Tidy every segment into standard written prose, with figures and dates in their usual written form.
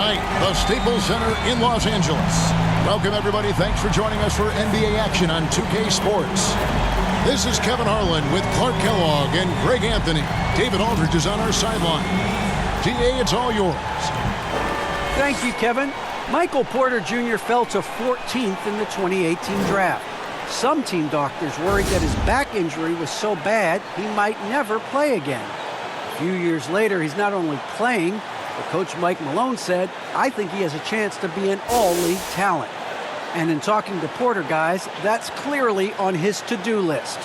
The Staples Center in Los Angeles. Welcome, everybody. Thanks for joining us for NBA action on 2K Sports. This is Kevin Harlan with Clark Kellogg and Greg Anthony. David Aldridge is on our sideline. GA, it's all yours. Thank you, Kevin. Michael Porter Jr. fell to 14th in the 2018 draft. Some team doctors worried that his back injury was so bad he might never play again. A few years later, he's not only playing, but Coach Mike Malone said, "I think he has a chance to be an all-league talent." And in talking to Porter, guys, that's clearly on his to-do list.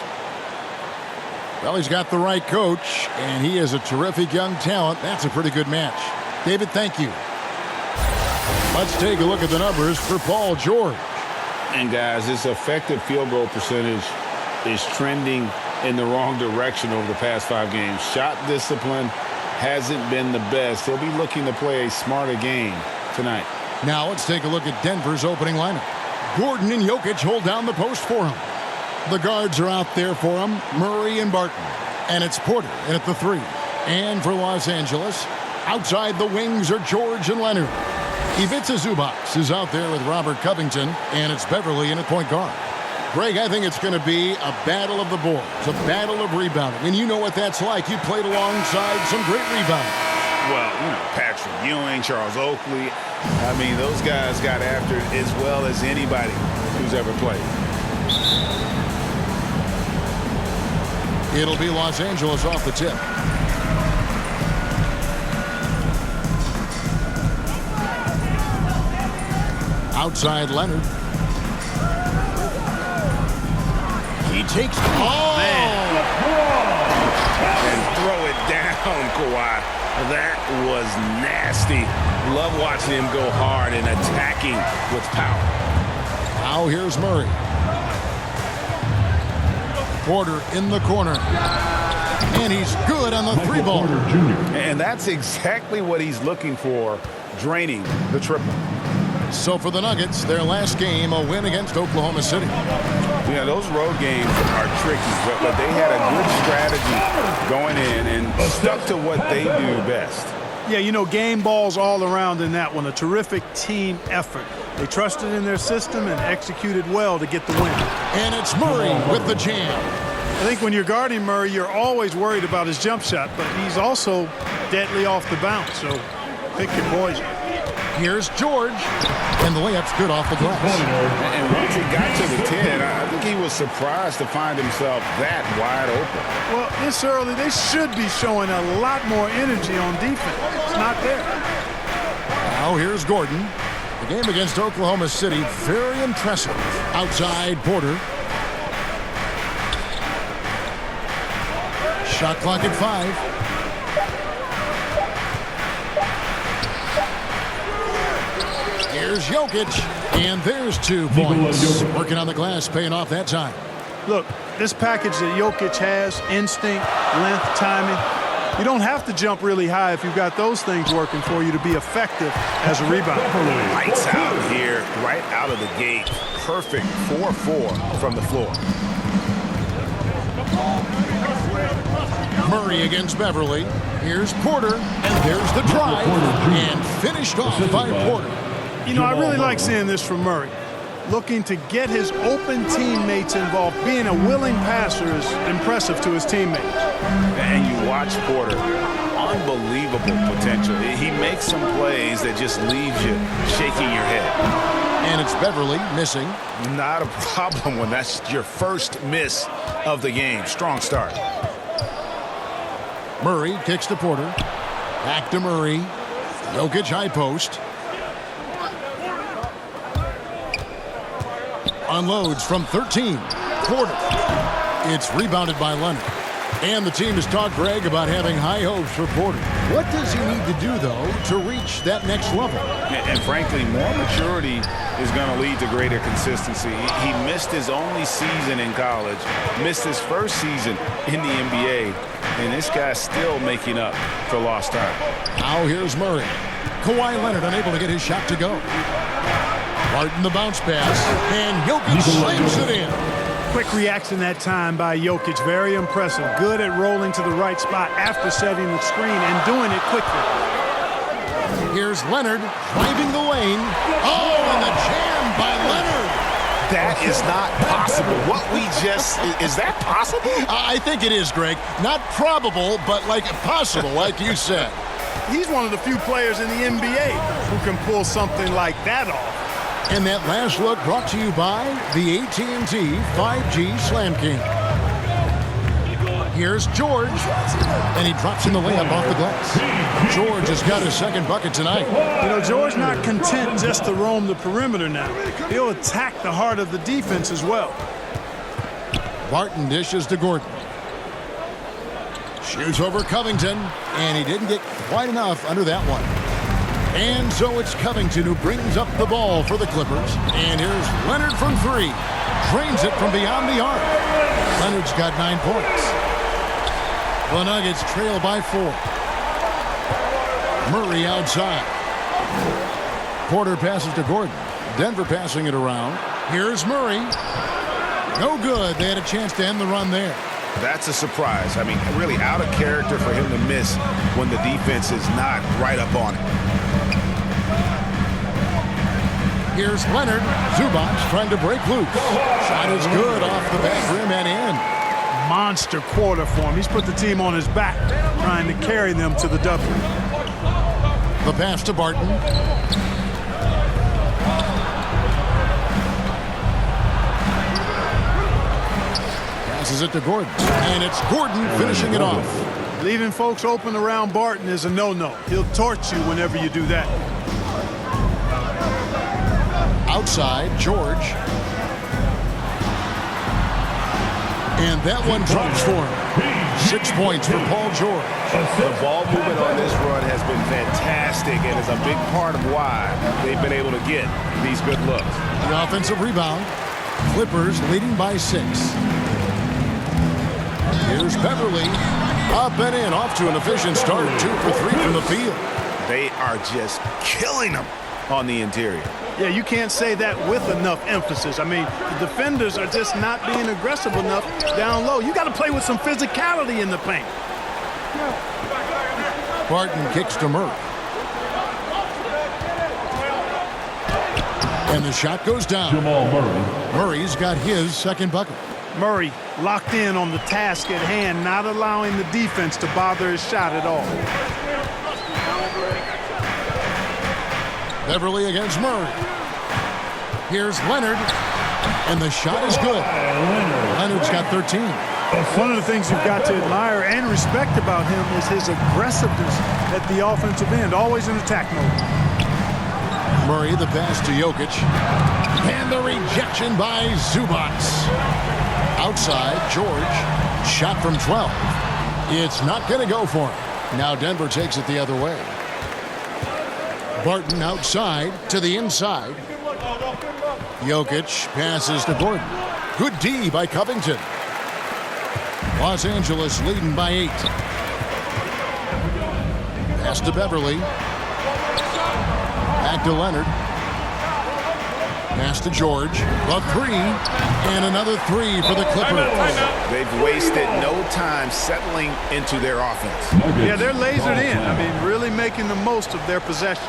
Well, he's got the right coach, and he is a terrific young talent. That's a pretty good match. David, thank you. Let's take a look at the numbers for Paul George. And, guys, his effective field goal percentage is trending in the wrong direction over the past 5 games. Shot discipline hasn't been the best. He'll be looking to play a smarter game tonight. Now let's take a look at Denver's opening lineup. Gordon and Jokic hold down the post for him. The guards are out there for him, Murray and Barton. And it's Porter in at the 3. And for Los Angeles, outside the wings are George and Leonard. Ivica Zubac is out there with Robert Covington, and it's Beverly in at point guard. Greg, I think it's going to be a battle of the boards, a battle of rebounding. And you know what that's like. You played alongside some great rebounders. Well, you know, Patrick Ewing, Charles Oakley. I mean, those guys got after it as well as anybody who's ever played. It'll be Los Angeles off the tip. Outside Leonard. He takes. Oh, man. And throw it down, Kawhi. That was nasty. Love watching him go hard and attacking with power. Now here's Murray. Porter in the corner. And he's good on the 3-ball. And that's exactly what he's looking for, draining the triple. So for the Nuggets, their last game, a win against Oklahoma City. Yeah, those road games are tricky, but they had a good strategy going in and stuck to what they do best. Yeah, you know, game balls all around in that one. A terrific team effort. They trusted in their system and executed well to get the win. And it's Murray with the jam. I think when you're guarding Murray, you're always worried about his jump shot, but he's also deadly off the bounce, so pick your poison. Here's George, and the layup's good off the glass. And once he got to the 10, I think he was surprised to find himself that wide open. Well, this early, they should be showing a lot more energy on defense. It's not there. Now here's Gordon. The game against Oklahoma City, very impressive. Outside Porter. Shot clock at 5. Here's Jokic, and there's 2 points. Working on the glass, paying off that time. Look, this package that Jokic has, instinct, length, timing, you don't have to jump really high if you've got those things working for you to be effective as a rebounder. Lights out here, right out of the gate. Perfect 4-4 from the floor. Murray against Beverly. Here's Porter, and there's the drive, and finished off by Porter. You know, I really like seeing this from Murray. Looking to get his open teammates involved. Being a willing passer is impressive to his teammates. And you watch Porter. Unbelievable potential. He makes some plays that just leaves you shaking your head. And it's Beverly missing. Not a problem when that's your first miss of the game. Strong start. Murray kicks to Porter. Back to Murray. Jokic high post. Unloads from 13. Porter. It's rebounded by Leonard. And the team has talked, Greg, about having high hopes for Porter. What does he need to do, though, to reach that next level? And frankly, more maturity is going to lead to greater consistency. He missed his only season in college, missed his first season in the NBA, and this guy's still making up for lost time. Now here's Murray. Kawhi Leonard unable to get his shot to go. Barton the bounce pass, and Jokic slams it in. Quick reaction that time by Jokic. Very impressive. Good at rolling to the right spot after setting the screen and doing it quickly. Here's Leonard driving the lane. Oh, and the jam by Leonard. That is not possible. What we just, is that possible? I think it is, Greg. Not probable, but like possible, like you said. He's one of the few players in the NBA who can pull something like that off. And that last look brought to you by the AT&T 5G Slam King. Here's George, and he drops in the layup off the glass. George has got his second bucket tonight. You know, George not content just to roam the perimeter now. He'll attack the heart of the defense as well. Barton dishes to Gordon. Shoots over Covington, and he didn't get quite enough under that one. And so it's Covington who brings up the ball for the Clippers. And here's Leonard from three. Drains it from beyond the arc. Leonard's got 9 points. The Nuggets trail by 4. Murray outside. Porter passes to Gordon. Denver passing it around. Here's Murray. No good. They had a chance to end the run there. That's a surprise. I mean, really out of character for him to miss when the defense is not right up on it. Here's Leonard. Zubac trying to break loose. Shot is good off the back rim and in. Monster quarter for him. He's put the team on his back, trying to carry them to the W. The pass to Barton. Passes it to Gordon. And it's Gordon finishing it off. Leaving folks open around Barton is a no-no. He'll torch you whenever you do that. Outside, George. And that one drops for him. 6 points for Paul George. The ball movement on this run has been fantastic and is a big part of why they've been able to get these good looks. The offensive rebound. Clippers leading by 6. Here's Beverly. Up and in, off to an efficient start. 2 for 3 from the field. They are just killing them on the interior. Yeah, you can't say that with enough emphasis. I mean, the defenders are just not being aggressive enough down low. You got to play with some physicality in the paint. Barton kicks to Murray. And the shot goes down. Jamal Murray. Murray's got his second bucket. Murray locked in on the task at hand, not allowing the defense to bother his shot at all. Beverly against Murray. Here's Leonard. And the shot is good. Leonard's got 13. One of the things you've got to admire and respect about him is his aggressiveness at the offensive end, always in attack mode. Murray, the pass to Jokic. And the rejection by Zubac. Outside, George. Shot from 12. It's not going to go for him. Now Denver takes it the other way. Barton outside to the inside. Jokic passes to Gordon. Good D by Covington. Los Angeles leading by 8. Pass to Beverly. Back to Leonard. Pass to George. The 3. And another 3 for the Clippers. They've wasted no time settling into their offense. Yeah, they're lasered in. I mean, really making the most of their possessions.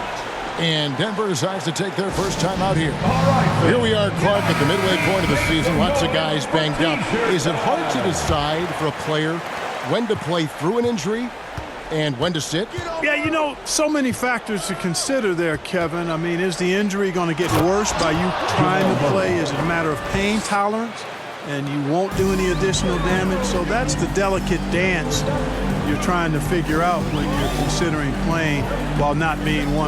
And Denver decides to take their first time out here. Here we are, Clark, at the midway point of the season. Lots of guys banged up. Is it hard to decide for a player when to play through an injury and when to sit? Yeah, you know, so many factors to consider there, Kevin. I mean, is the injury going to get worse by you trying to play? Is it a matter of pain tolerance and you won't do any additional damage? So that's the delicate dance you're trying to figure out when you're considering playing while not being 100%.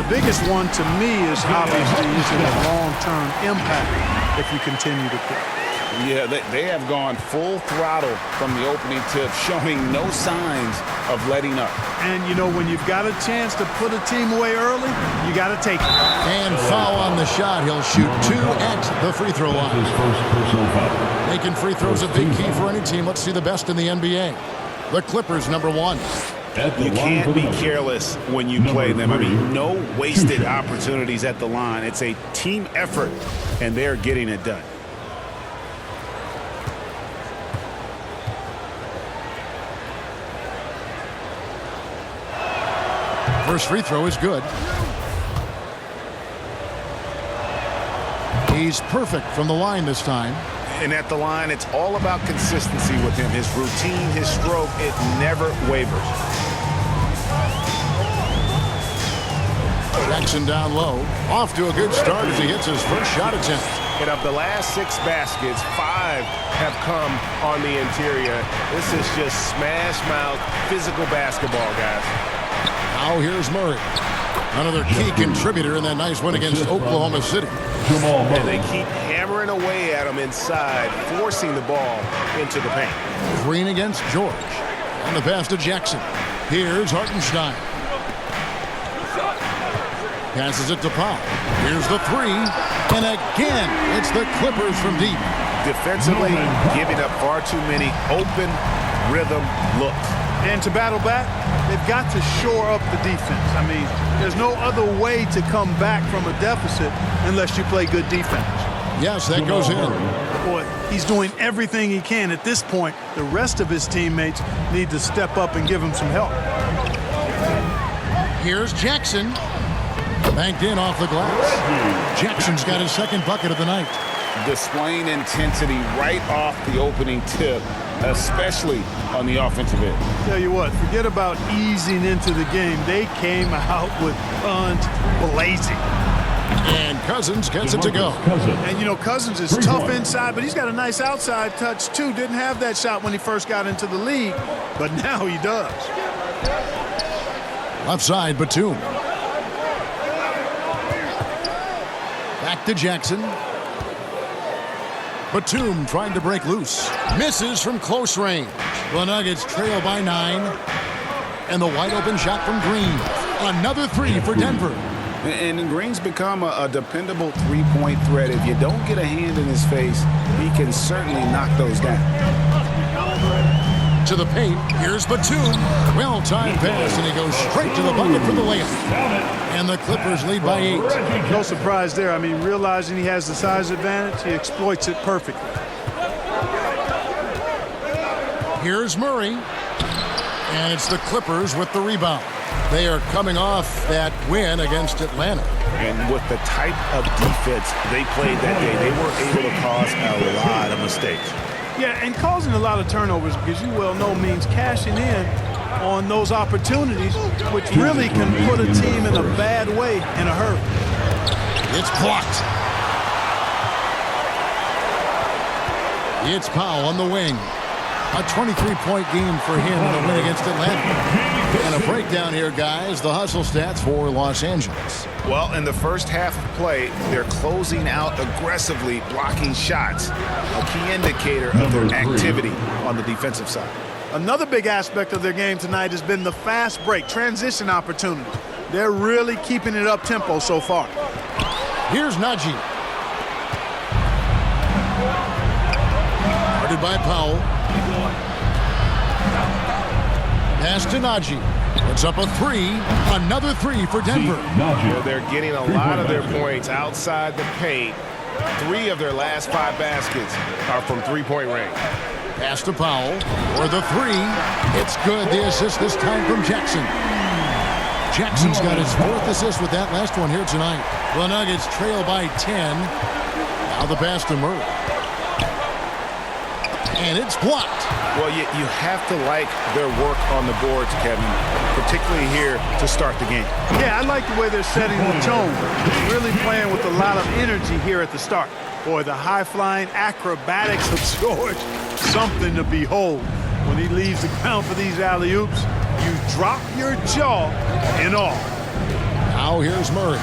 The biggest one to me is obviously is it a long-term impact if you continue to play. Yeah, they have gone full throttle from the opening tip, showing no signs of letting up. And, you know, when you've got a chance to put a team away early, you got to take it. And foul on the shot. He'll shoot 2 at the free throw line. His first personal foul. Making free throws a big key for any team. Let's see the best in the NBA. The Clippers, number 1. At the You line can't for be the careless when you play them. I mean, no wasted opportunities at the line. It's a team effort, and they're getting it done. First free throw is good. He's perfect from the line this time. And at the line, it's all about consistency with him. His routine, his stroke, it never wavers. Jackson down low. Off to a good start as he hits his first shot attempt. And of the last 6 baskets, 5 have come on the interior. This is just smash-mouth physical basketball, guys. Now here's Murray. Another key contributor in that nice win against Oklahoma City. Jamal And they Murray. keep hammering away at him inside, forcing the ball into the paint. Green against George. And the pass to Jackson. Here's Hartenstein. Passes it to Powell. Here's the three. And again, it's the Clippers from deep. Defensively, giving up far too many open rhythm looks. And to battle back, they've got to shore up the defense. I mean, there's no other way to come back from a deficit unless you play good defense. Yes, that goes in. Boy, he's doing everything he can at this point. The rest of his teammates need to step up and give him some help. Here's Jackson. Banked in off the glass. Jackson's got his second bucket of the night. Displaying intensity right off the opening tip, especially on the offensive end. Tell you what, forget about easing into the game. They came out with guns blazing. And Cousins gets it to go. Cousins. And, you know, Cousins is tough inside, but he's got a nice outside touch, too. Didn't have that shot when he first got into the league, but now he does. Left side, Batum. Back to Jackson. Batum trying to break loose. Misses from close range. The Nuggets trail by 9. And the wide open shot from Green. Another three for Denver. And Green's become a dependable three-point threat. If you don't get a hand in his face, he can certainly knock those down. To the paint. Here's Batum. Well-timed pass, and he goes straight to the bucket for the layup. And the Clippers lead by 8. No surprise there. I mean, realizing he has the size advantage, he exploits it perfectly. Here's Murray. And it's the Clippers with the rebound. They are coming off that win against Atlanta. And with the type of defense they played that day, they were able to cause a lot of mistakes. Yeah, and causing a lot of turnovers, because you well know means cashing in on those opportunities, which really can put a team in a bad way in a hurry. It's blocked. It's Powell on the wing. A 23-point game for him in the win against Atlanta. And a breakdown here, guys. The hustle stats for Los Angeles. Well, in the first half of play, they're closing out aggressively, blocking shots, a key indicator of their activity on the defensive side. Another big aspect of their game tonight has been the fast break, transition opportunity. They're really keeping it up-tempo so far. Here's Najee. Guarded by Powell. Pass to Najee. It's up a three. Another three for Denver. Well, they're getting a lot of their points outside the paint. 3 of their last 5 baskets are from three-point range. Pass to Powell for the three. It's good. The assist this time from Jackson. Jackson's got his 4th assist with that last one here tonight. The Nuggets trail by 10. Now the pass to Murray. And it's blocked. Well, you have to like their work on the boards, Kevin, particularly here to start the game. Yeah, I like the way they're setting the tone. Really playing with a lot of energy here at the start. Boy, the high-flying acrobatics of George, something to behold. When he leaves the ground for these alley-oops, you drop your jaw in awe. Now here's Murray.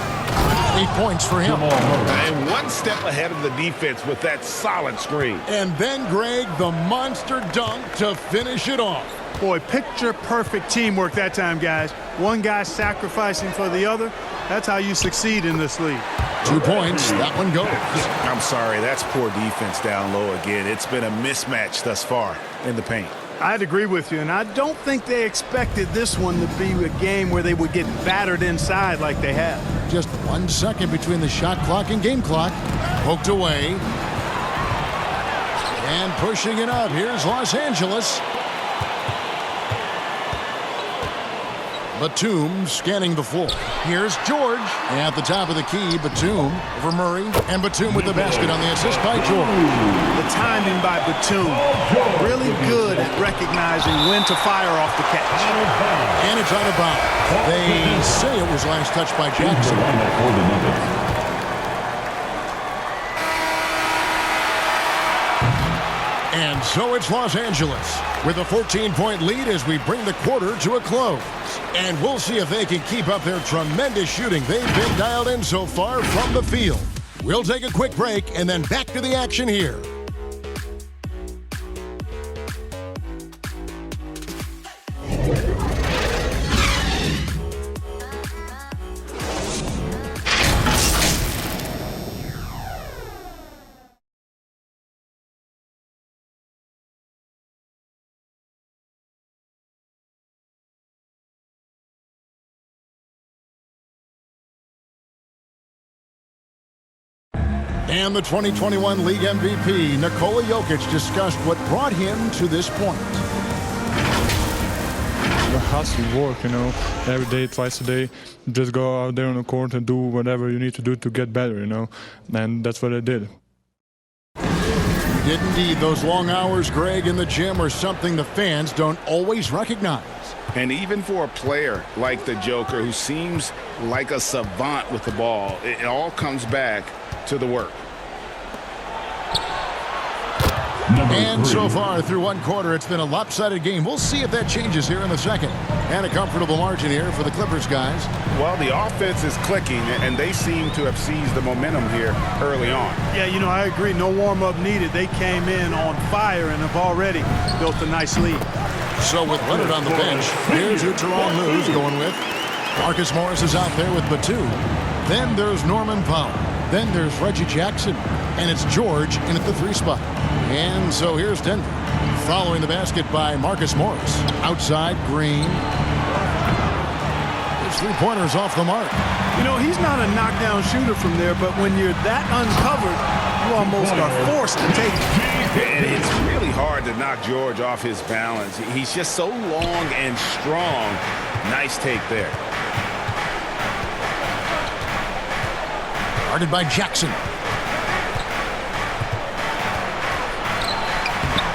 8 points for him. And one step ahead of the defense with that solid screen. And then, Greg, the monster dunk to finish it off. Boy, picture-perfect teamwork that time, guys. One guy sacrificing for the other. That's how you succeed in this league. 2 points. That one goes. I'm sorry, that's poor defense down low again. It's been a mismatch thus far in the paint. I'd agree with you, and I don't think they expected this one to be a game where they would get battered inside like they have. Just 1 second between the shot clock and game clock. Poked away. And pushing it up. Here's Los Angeles. Batum scanning the floor. Here's George. At the top of the key, Batum over Murray. And Batum with the basket on the assist by George. The timing by Batum, really good at recognizing when to fire off the catch. And it's out of bounds. They say it was last touched by Jackson. And so it's Los Angeles with a 14-point lead as we bring the quarter to a close. And we'll see if they can keep up their tremendous shooting they've been dialed in so far from the field. We'll take a quick break and then back to the action here. And the 2021 League MVP, Nikola Jokic, discussed what brought him to this point. The hustle work, every day, twice a day, just go out there on the court and do whatever you need to do to get better, and that's what I did. You did indeed. Those long hours, Greg, in the gym are something the fans don't always recognize. And even for a player like the Joker, who seems like a savant with the ball, it all comes back to the work. And so far through one quarter, it's been a lopsided game. We'll see if that changes here in the second. And a comfortable margin here for the Clippers guys. Well, the offense is clicking, and they seem to have seized the momentum here early on. Yeah, I agree. No warm-up needed. They came in on fire and have already built a nice lead. So with Leonard on the bench, here's who Tyronn Lue's going with. Marcus Morris is out there with Batum. Then there's Norman Powell. Then there's Reggie Jackson. And it's George in at the 3 spot. And so here's Denver. Following the basket by Marcus Morris. Outside, Green. His 3-pointers off the mark. He's not a knockdown shooter from there, but when you're that uncovered, you almost are forced to take it. And it's really hard to knock George off his balance. He's just so long and strong. Nice take there. Guarded by Jackson.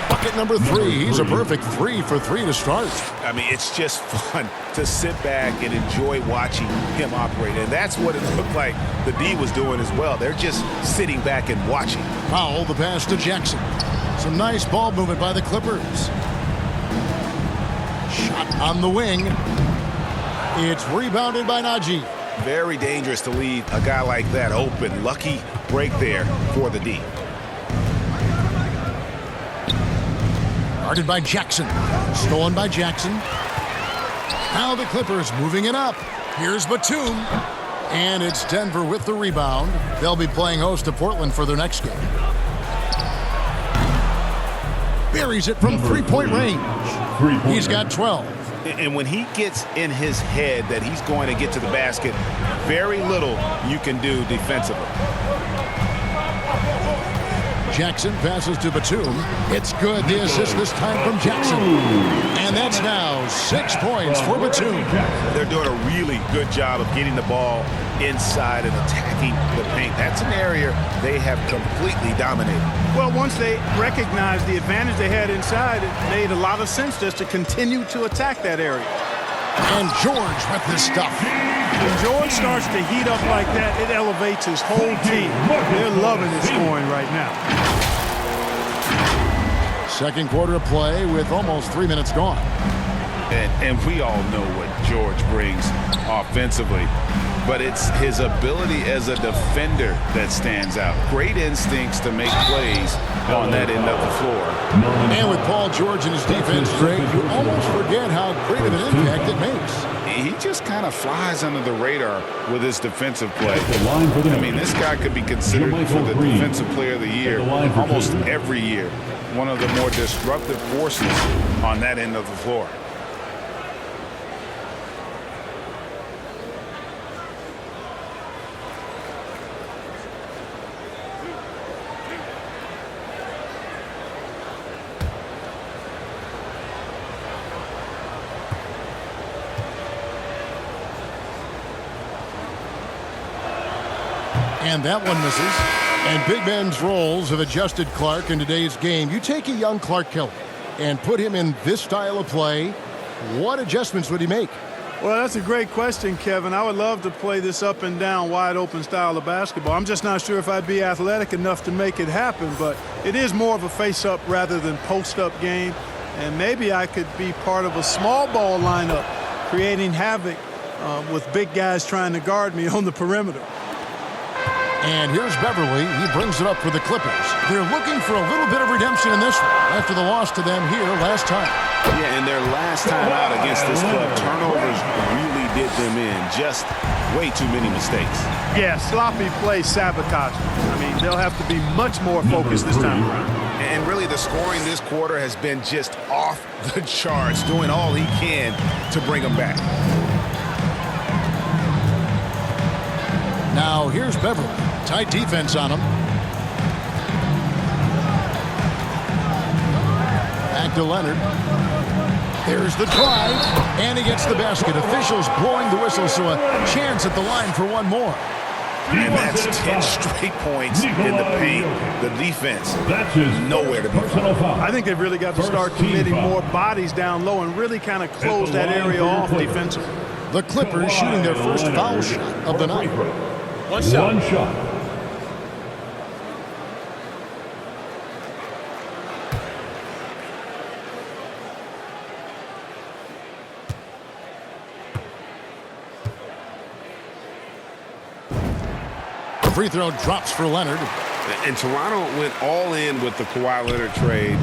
Bucket number 3. He's a perfect 3 for 3 to start. I mean, it's just fun to sit back and enjoy watching him operate. And that's what it looked like the D was doing as well. They're just sitting back and watching. Powell, the pass to Jackson. Some nice ball movement by the Clippers. Shot on the wing. It's rebounded by Najee. Very dangerous to leave a guy like that open. Lucky break there for the D. Guarded by Jackson. Stolen by Jackson. Now the Clippers moving it up. Here's Batum. And it's Denver with the rebound. They'll be playing host to Portland for their next game. Buries it from 3-point range. He's got 12. And when he gets in his head that he's going to get to the basket, very little you can do defensively. Jackson passes to Batum. It's good. The assist this time from Jackson. And that's now 6 points for Batum. They're doing a really good job of getting the ball inside and attacking the paint. That's an area they have completely dominated. Well, once they recognized the advantage they had inside, it made a lot of sense just to continue to attack that area. And George with this stuff. When George starts to heat up like that, it elevates his whole team. They're loving his scoring right now. Second quarter of play with almost 3 minutes gone. And we all know what George brings offensively, but it's his ability as a defender that stands out. Great instincts to make plays on that end of the floor. And with Paul George and his defense, Greg, you almost forget how great of an impact it makes. He just kind of flies under the radar with his defensive play. I mean, this guy could be considered for the Defensive Player of the Year almost every year. One of the more disruptive forces on that end of the floor. And that one misses. And Big Ben's roles have adjusted Clark in today's game. You take a young Clark Kelly and put him in this style of play, what adjustments would he make? Well, that's a great question, Kevin. I would love to play this up and down, wide open style of basketball. I'm just not sure if I'd be athletic enough to make it happen, but it is more of a face-up rather than post-up game. And maybe I could be part of a small ball lineup, creating havoc with big guys trying to guard me on the perimeter. And here's Beverly. He brings it up for the Clippers. They're looking for a little bit of redemption in this one after the loss to them here last time. Yeah, and their last time out against this club, turnovers really did them in. Just way too many mistakes. Yeah, sloppy play sabotage. I mean, they'll have to be much more focused this time around. And really, the scoring this quarter has been just off the charts, doing all he can to bring them back. Now, here's Beverly. Tight defense on him. Back to Leonard. There's the drive, and he gets the basket. Officials blowing the whistle, so a chance at the line for one more. And that's 10 straight points in the paint. The defense, nowhere to be found. I think they've really got to start committing more bodies down low and really kind of close that area off defensively. The Clippers shooting their first foul shot of the night. One shot. Free throw drops for Leonard. And Toronto went all in with the Kawhi Leonard trade.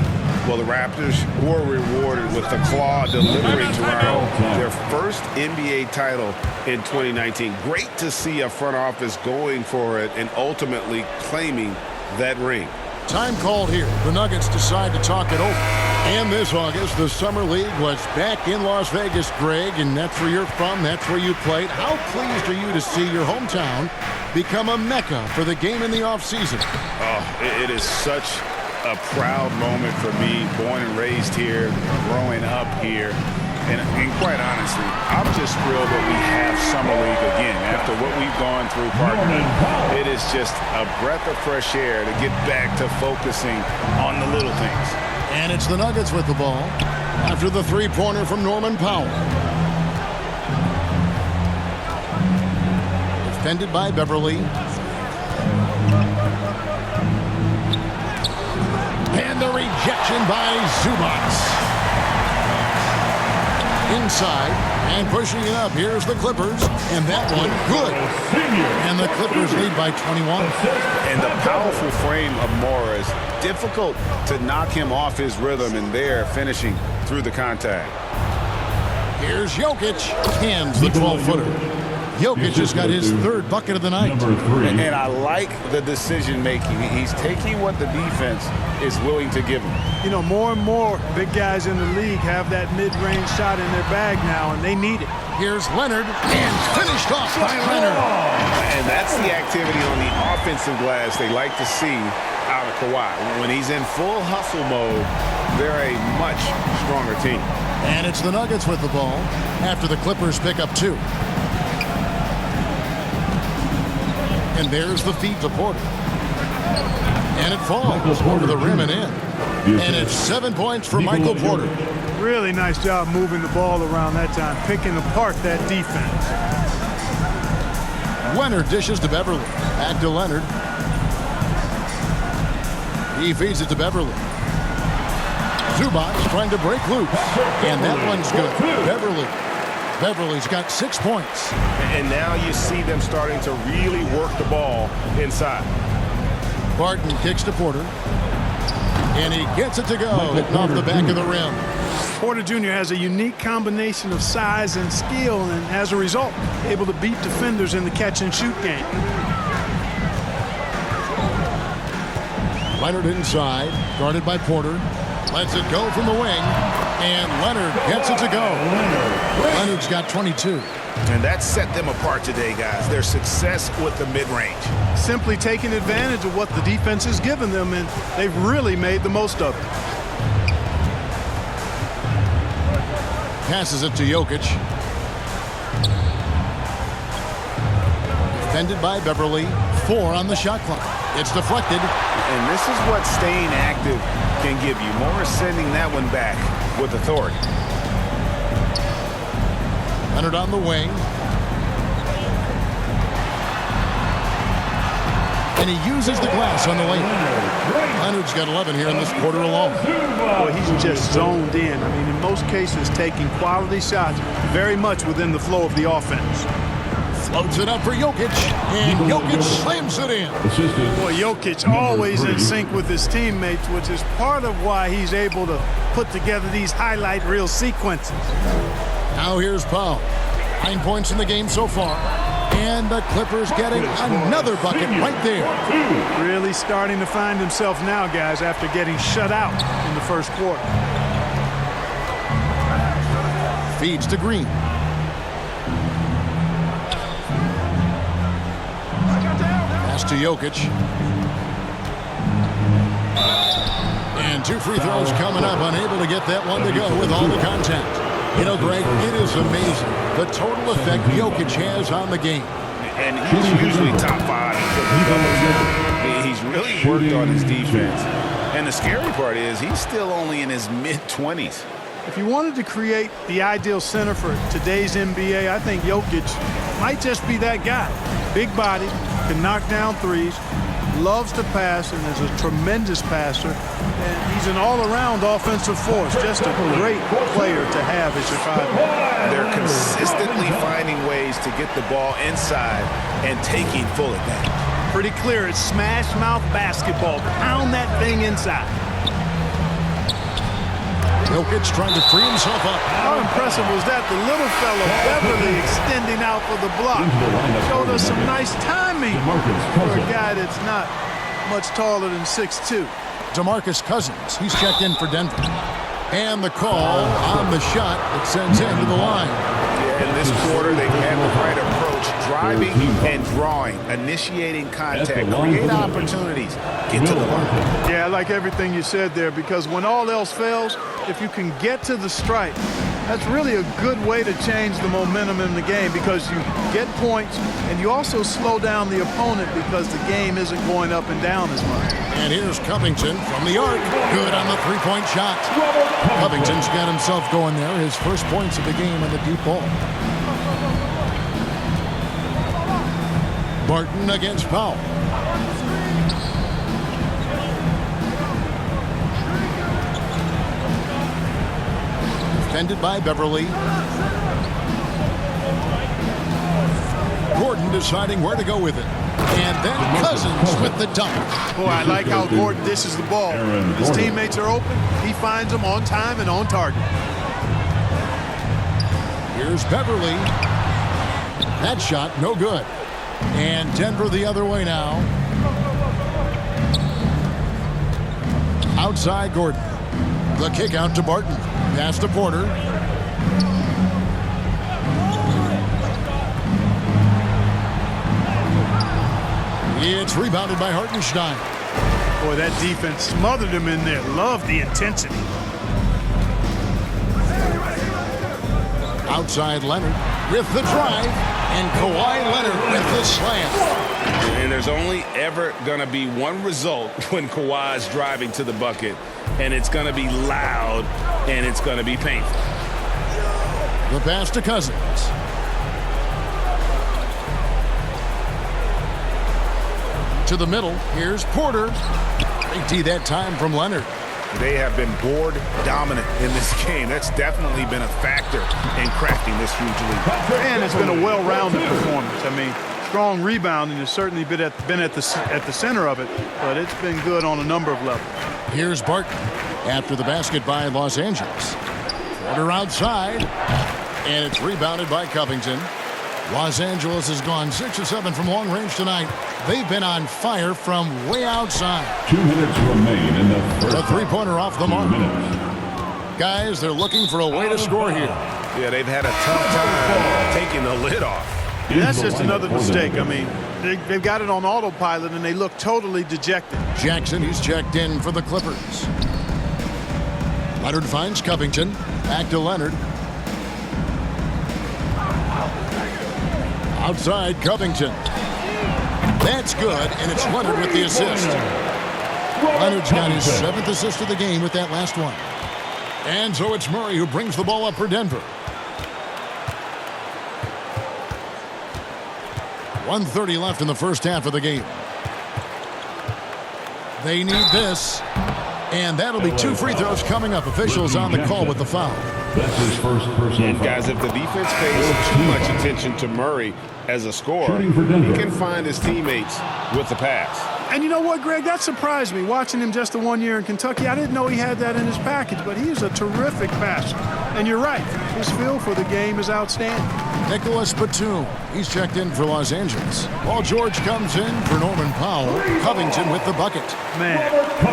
Well, the Raptors were rewarded with the claw delivering Toronto their first NBA title in 2019. Great to see a front office going for it and ultimately claiming that ring. Time called here. The Nuggets decide to talk it over. And this August, the Summer League was back in Las Vegas, Greg, and that's where you're from, that's where you played. How pleased are you to see your hometown become a mecca for the game in the offseason? Oh, it is such a proud moment for me, born and raised here, growing up here. And quite honestly, I'm just thrilled that we have Summer League again. After what we've gone through, partner, it is just a breath of fresh air to get back to focusing on the little things. And it's the Nuggets with the ball after the three-pointer from Norman Powell. Defended by Beverly. And the rejection by Zubac. Inside and pushing it up. Here's the Clippers. And that one, good. And the Clippers lead by 21. And the powerful frame of Morris, difficult to knock him off his rhythm, and there finishing through the contact. Here's Jokic. Cans the 12-footer. Jokic has got his third bucket of the night. And I like the decision-making. He's taking what the defense is willing to give him. You know, more and more big guys in the league have that mid-range shot in their bag now, and they need it. Here's Leonard, and finished off by Leonard. And that's the activity on the offensive glass they like to see out of Kawhi. When he's in full hustle mode, they're a much stronger team. And it's the Nuggets with the ball after the Clippers pick up two. And there's the feed to Porter. And it falls over the rim and in. And it's 7 points for Michael Porter. Really nice job moving the ball around that time, picking apart that defense. Leonard dishes to Beverly. Back to Leonard. He feeds it to Beverly. Zubac trying to break loose. And that one's good. Beverly's got 6 points. And now you see them starting to really work the ball inside. Barton kicks to Porter. And he gets it to go, hitting off the back of the rim. Porter Jr. has a unique combination of size and skill, and as a result, able to beat defenders in the catch-and-shoot game. Leonard inside, guarded by Porter. Lets it go from the wing, and Leonard gets it to go. Leonard's got 22. And that set them apart today, guys. Their success with the mid-range. Simply taking advantage of what the defense has given them, and they've really made the most of it. Passes it to Jokic. Defended by Beverly. 4 on the shot clock. It's deflected. And this is what staying active can give you. Morris sending that one back with authority. Leonard on the wing. And he uses the glass on the lane. Leonard's got 11 here in this quarter alone. Well, he's just zoned in. I mean, in most cases, taking quality shots very much within the flow of the offense. Floats it up for Jokic, and Jokic slams it in. Boy, Jokic always in sync with his teammates, which is part of why he's able to put together these highlight reel sequences. Now here's Powell. 9 points in the game so far. And the Clippers getting another bucket right there. Really starting to find himself now, guys, after getting shut out in the first quarter. Feeds to Green. Pass to Jokic. And 2 free throws coming up. Unable to get that one to go with all the contact. You know, Greg, it is amazing the total effect Jokic has on the game. And he's usually top 5 in He's really worked on his defense. And the scary part is he's still only in his mid-20s. If you wanted to create the ideal center for today's NBA, I think Jokic might just be that guy. Big body, can knock down threes, loves to pass, and is a tremendous passer. And he's an all-around offensive force. Just a great player to have as your 5-man. They're consistently finding ways to get the ball inside and taking full advantage. Pretty clear, it's smash mouth basketball. Pound that thing inside. Jokic trying to free himself up. How impressive was that? The little fellow, Beverly, extending out for the block. Showed us some nice timing for a guy that's not much taller than 6'2". DeMarcus Cousins, he's checked in for Denver. And the call on the shot that sends him to the line. In this quarter, they've had the right approach, driving and drawing, initiating contact, create opportunities, get to the line. Yeah, I like everything you said there, because when all else fails, if you can get to the stripe, that's really a good way to change the momentum in the game, because you get points and you also slow down the opponent because the game isn't going up and down as much. And here's Covington from the arc. Good on the three-point shot. Covington's got himself going there. His first points of the game on the deep ball. Barton against Powell. Defended by Beverly. Gordon deciding where to go with it. And then Cousins with the dunk. Boy, I like how Gordon dishes the ball. His teammates are open. He finds them on time and on target. Here's Beverly. That shot, no good. And Denver the other way now. Outside Gordon. The kick out to Barton. Pass to Porter. It's rebounded by Hartenstein. Boy, that defense smothered him in there. Love the intensity. Outside Leonard with the drive. And Kawhi Leonard with the slam. And there's only ever going to be one result when Kawhi's driving to the bucket. And it's going to be loud and it's going to be painful. The pass to Cousins. To the middle. Here's Porter. Great D that time from Leonard. They have been board dominant in this game. That's definitely been a factor in crafting this huge lead. And it's been a well-rounded performance. I mean, strong rebounding has certainly been at the center of it, but it's been good on a number of levels. Here's Barton after the basket by Los Angeles. Porter outside, and it's rebounded by Covington. Los Angeles has gone 6 of 7 from long range tonight. They've been on fire from way outside. 2 minutes remain in the first. A three-pointer off the mark. Guys, they're looking for a way to score here. Yeah, they've had a tough time taking the lid off. And that's just another mistake. I mean, they've got it on autopilot, and they look totally dejected. Jackson, he's checked in for the Clippers. Leonard finds Covington. Back to Leonard. Outside Covington. That's good, and it's Leonard with the assist. Leonard's got his 7th assist of the game with that last one. And so it's Murray who brings the ball up for Denver. 1:30 left in the first half of the game. They need this. And that'll be 2 free throws coming up. Officials on the call with the foul. That's his first personal foul. Guys, if the defense pays too much attention to Murray as a scorer, he can find his teammates with the pass. And you know what, Greg? That surprised me. Watching him just the 1 year in Kentucky, I didn't know he had that in his package, but he's a terrific passer. And you're right. His feel for the game is outstanding. Nicholas Batum. He's checked in for Los Angeles. Paul George comes in for Norman Powell. Covington with the bucket. Man,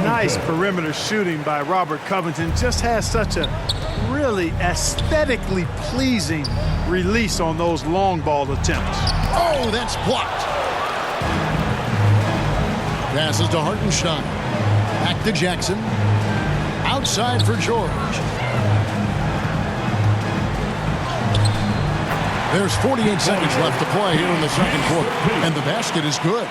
nice perimeter shooting by Robert Covington. Just has such a really aesthetically pleasing release on those long ball attempts. Oh, that's blocked. Passes to Hartenstein. Back to Jackson. Outside for George. There's 48 seconds left to play here in the second quarter. And the basket is good.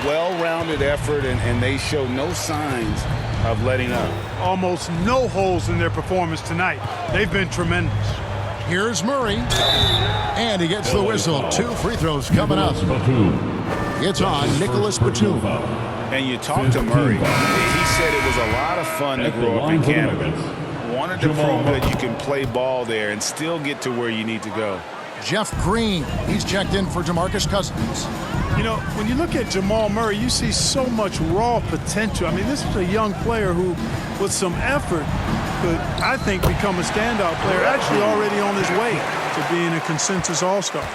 Well-rounded effort, and they show no signs of letting up. Almost no holes in their performance tonight. They've been tremendous. Here's Murray. And he gets the whistle. 2 free throws coming up. It's on Nicholas Batum. And you talk to Murray. He said it was a lot of fun to grow up in Canada. Wanted to prove that you can play ball there and still get to where you need to go. Jeff Green. He's checked in for DeMarcus Cousins. You know, when you look at Jamal Murray, you see so much raw potential. I mean, this is a young player who, with some effort, could, I think, become a standout player, actually already on his way to being a consensus all-star.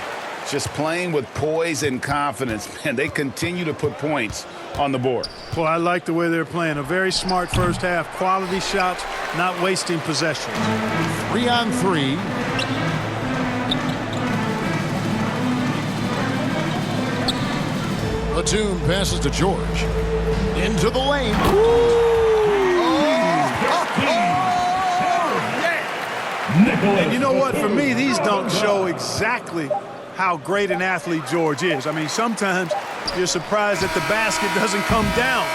Just playing with poise and confidence, man, they continue to put points on the board. Well, I like the way they're playing. A very smart first half. Quality shots, not wasting possessions. 3-on-3. Batum passes to George. Into the lane. And you know what? For me, these dunks show exactly how great an athlete George is. I mean, sometimes you're surprised that the basket doesn't come down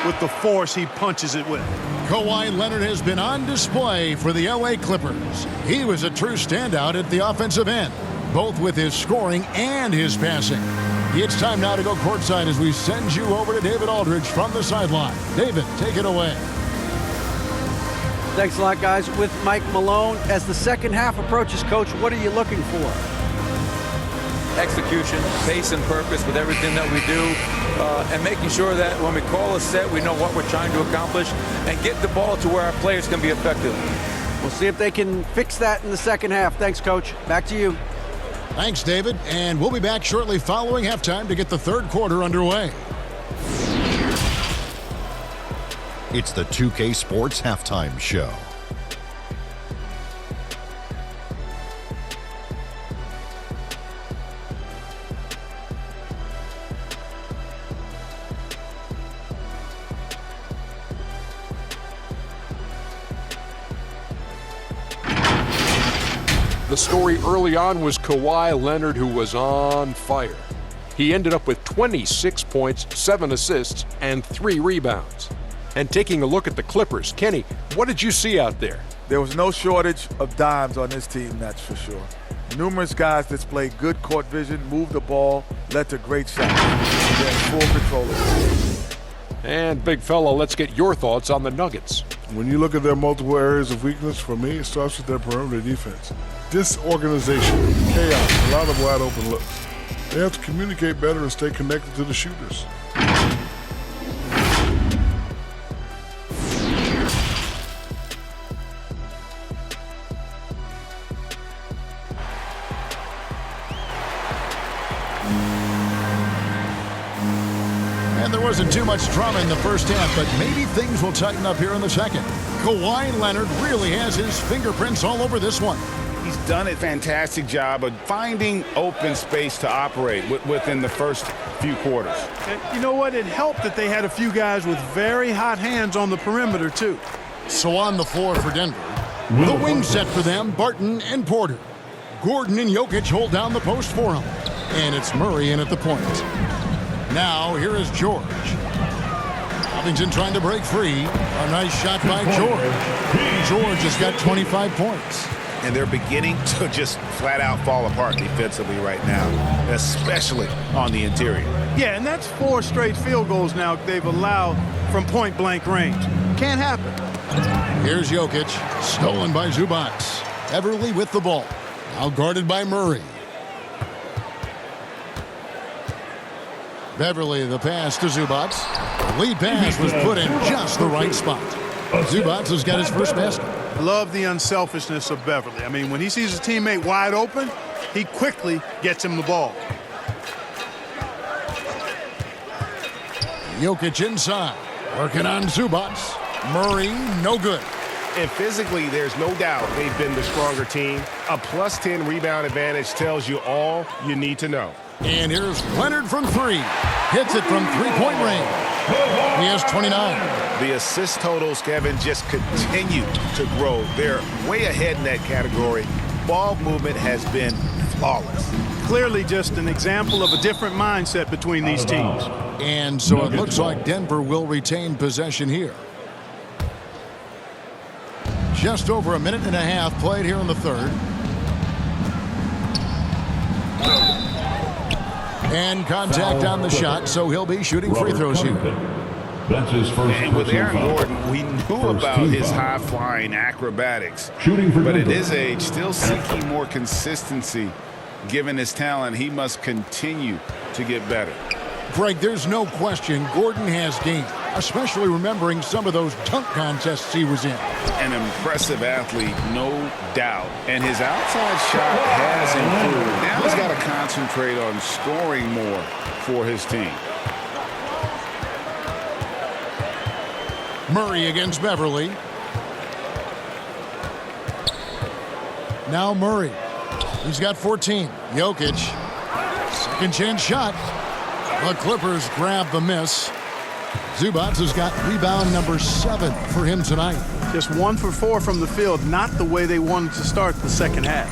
with the force he punches it with. Kawhi Leonard has been on display for the LA Clippers. He was a true standout at the offensive end, both with his scoring and his passing. It's time now to go courtside as we send you over to David Aldridge from the sideline. David, take it away. Thanks a lot, guys. With Mike Malone, as the second half approaches, Coach, what are you looking for? Execution, pace and purpose with everything that we do, and making sure that when we call a set, we know what we're trying to accomplish and get the ball to where our players can be effective. We'll see if they can fix that in the second half. Thanks, Coach. Back to you. Thanks, David. And we'll be back shortly following halftime to get the third quarter underway. It's the 2K Sports Halftime Show. The story early on was Kawhi Leonard, who was on fire. He ended up with 26 points, 7 assists, and 3 rebounds. And taking a look at the Clippers, Kenny, what did you see out there? There was no shortage of dimes on this team, that's for sure. Numerous guys displayed good court vision, moved the ball, led to great shots. They're in full control of it. And big fella, let's get your thoughts on the Nuggets. When you look at their multiple areas of weakness, for me, it starts with their perimeter defense. Disorganization, chaos, a lot of wide open looks. They have to communicate better and stay connected to the shooters. And there wasn't too much drama in the first half, but maybe things will tighten up here in the second. Kawhi Leonard really has his fingerprints all over this one. He's done a fantastic job of finding open space to operate within the first few quarters. And you know what? It helped that they had a few guys with very hot hands on the perimeter, too. So on the floor for Denver, the wing set for them, Barton and Porter. Gordon and Jokic hold down the post for him. And it's Murray in at the point. Now, here is George. Covington trying to break free. A nice shot by George. George has got 25 points. And they're beginning to just flat out fall apart defensively right now, especially on the interior. Yeah, and that's 4 straight field goals now they've allowed from point-blank range. Can't happen. Here's Jokic, stolen by Zubac. Beverly with the ball. Now guarded by Murray. Beverly, the pass to Zubac. Lead pass was put in just the right spot. Zubac has got his first basket. Love the unselfishness of Beverly. I mean, when he sees his teammate wide open, he quickly gets him the ball. Jokic inside, working on Zubac. Murray, no good. And physically, there's no doubt they've been the stronger team. A plus 10 rebound advantage tells you all you need to know. And here's Leonard from 3. Hits it from three-point range. He has 29. The assist totals, Kevin, just continue to grow. They're way ahead in that category. Ball movement has been flawless. Clearly just an example of a different mindset between these teams. And so it looks like Denver will retain possession here. Just over a minute and a half played here in the third. And contact on the shot, so he'll be shooting free throws here. That's his first. And with Aaron Gordon, we knew about his high-flying acrobatics. But at his age, still seeking more consistency. Given his talent, he must continue to get better. Greg, there's no question Gordon has game, especially remembering some of those dunk contests he was in. An impressive athlete, no doubt. And his outside shot has improved. Now he's got to concentrate on scoring more for his team. Murray against Beverly. Now Murray. He's got 14. Jokic. Second chance shot. The Clippers grab the miss. Zubac has got rebound number 7 for him tonight. Just 1 for 4 from the field, not the way they wanted to start the second half.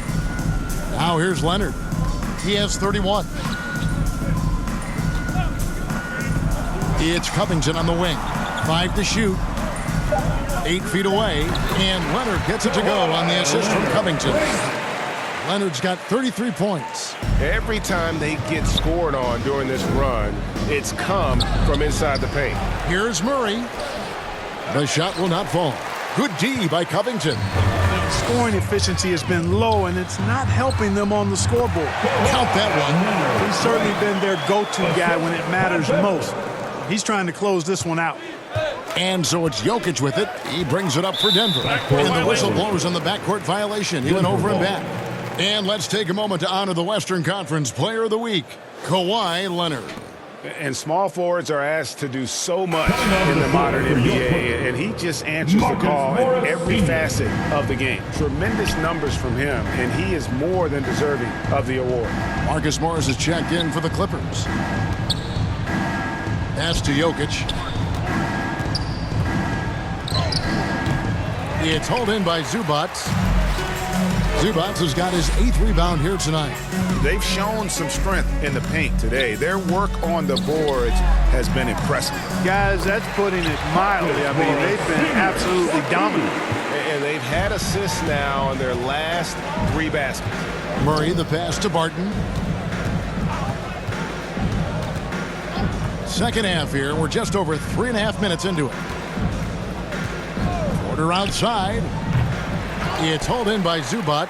Now here's Leonard. He has 31. It's Covington on the wing. 5 to shoot. 8 feet away, and Leonard gets it to go on the assist from Covington. Leonard's got 33 points. Every time they get scored on during this run, it's come from inside the paint. Here's Murray. The shot will not fall. Good D by Covington. Scoring efficiency has been low, and it's not helping them on the scoreboard. Count that one. He's certainly been their go-to guy when it matters most. He's trying to close this one out. And so it's Jokic with it. He brings it up for Denver. And the whistle blows on the backcourt violation. He went over and back. And let's take a moment to honor the Western Conference Player of the Week, Kawhi Leonard. And small forwards are asked to do so much in the modern NBA, and he just answers the call in every facet of the game. Tremendous numbers from him, and he is more than deserving of the award. Marcus Morris is checked in for the Clippers. Pass to Jokic. It's hauled in by Zubac. Zubac has got his 8th rebound here tonight. They've shown some strength in the paint today. Their work on the boards has been impressive. Guys, that's putting it mildly. I mean, they've been absolutely dominant. And they've had assists now on their last 3 baskets. Murray, the pass to Barton. Second half here. We're just over 3.5 minutes into it. Porter outside. It's hauled in by Zubac.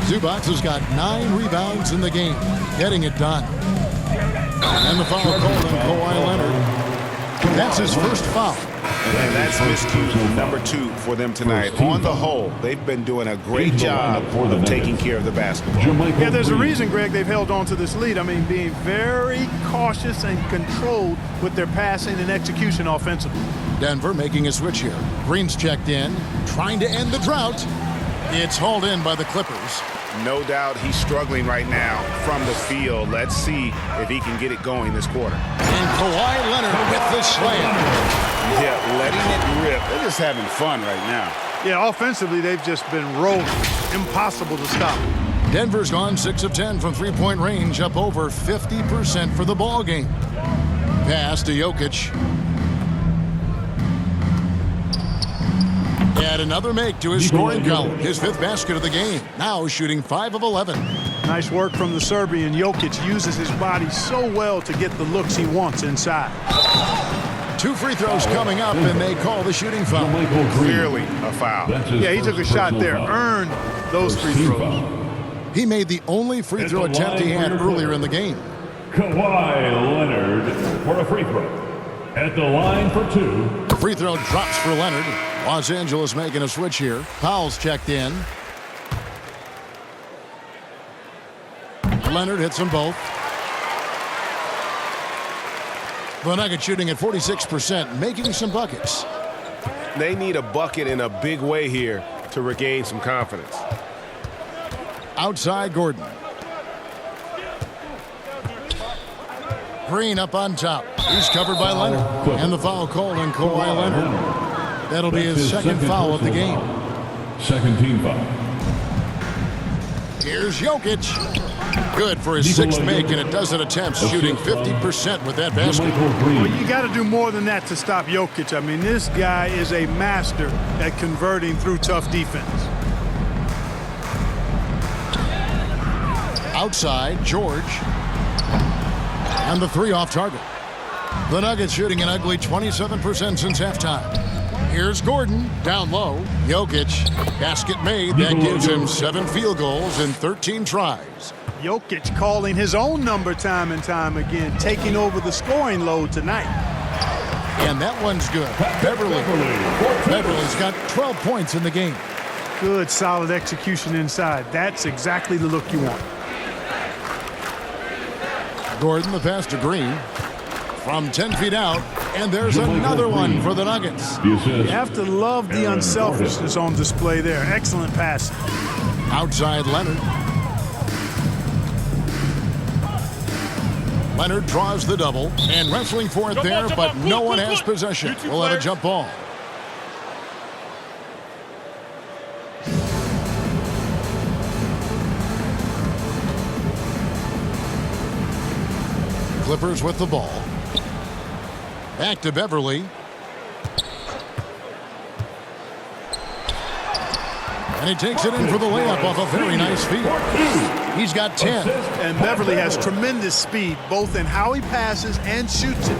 Zubac has got 9 rebounds in the game, getting it done. And the foul called on Kawhi Leonard. That's his first foul. And that's miscue number 2 for them tonight. On the whole, they've been doing a great job of taking care of the basketball. Yeah, there's a reason, Greg, they've held on to this lead. I mean, being very cautious and controlled with their passing and execution offensively. Denver making a switch here. Green's checked in, trying to end the drought. It's hauled in by the Clippers. No doubt he's struggling right now from the field. Let's see if he can get it going this quarter. And Kawhi Leonard with the slam. Yeah, letting it rip. They're just having fun right now. Yeah, offensively, they've just been rolling. Impossible to stop. Denver's gone 6 of 10 from three-point range, up over 50% for the ball game. Pass to Jokic. Add another make to his scoring column. His 5th basket of the game. Now shooting 5 of 11. Nice work from the Serbian. Jokic uses his body so well to get the looks he wants inside. 2 free throws coming up, and they call the shooting foul. Clearly a foul. Yeah, he took a shot there. Earned those free throws. He made the only free throw attempt he had earlier in the game. Kawhi Leonard for a free throw. At the line for 2. Free throw drops for Leonard. Los Angeles making a switch here. Powell's checked in. Leonard hits them both. The Nuggets shooting at 46%, making some buckets. They need a bucket in a big way here to regain some confidence. Outside Gordon. Green up on top. He's covered by Leonard. And the foul called on Kawhi Leonard. That'll be his second foul of the game. Second team foul. Here's Jokic. Good for his 6th make and a dozen attempts, shooting 50% with that basket. Well, you got to do more than that to stop Jokic. I mean, this guy is a master at converting through tough defense. Outside, George. And the 3 off target. The Nuggets shooting an ugly 27% since halftime. Here's Gordon, down low. Jokic, basket made. That gives him 7 field goals in 13 tries. Jokic calling his own number time and time again, taking over the scoring load tonight. And that one's good. Beverly's got 12 points in the game. Good, solid execution inside. That's exactly the look you want. Gordon, the pass to Green. From 10 feet out, and there's another one for the Nuggets. You have to love the unselfishness on display there. Excellent pass. Outside Leonard. Leonard draws the double, and wrestling for it there, but no one has possession. We'll have a jump ball. Clippers with the ball. Back to Beverly. And he takes it in for the layup off a very nice feed. He's got 10. And Beverly has tremendous speed, both in how he passes and shoots it.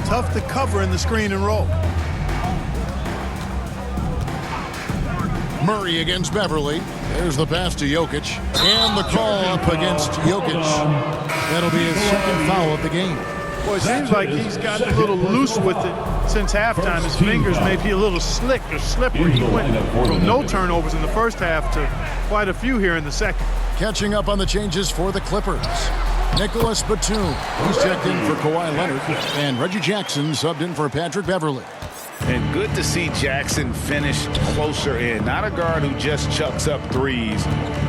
Tough to cover in the screen and roll. Murray against Beverly. There's the pass to Jokic. And the call up against Jokic. That'll be his second foul of the game. Well, it seems like he's got a little loose with it since halftime. His fingers may be a little slick or slippery. He went from no turnovers in the first half to quite a few here in the second. Catching up on the changes for the Clippers. Nicholas Batum. He's checked in for Kawhi Leonard. And Reggie Jackson subbed in for Patrick Beverly. And good to see Jackson finish closer in. Not a guard who just chucks up threes.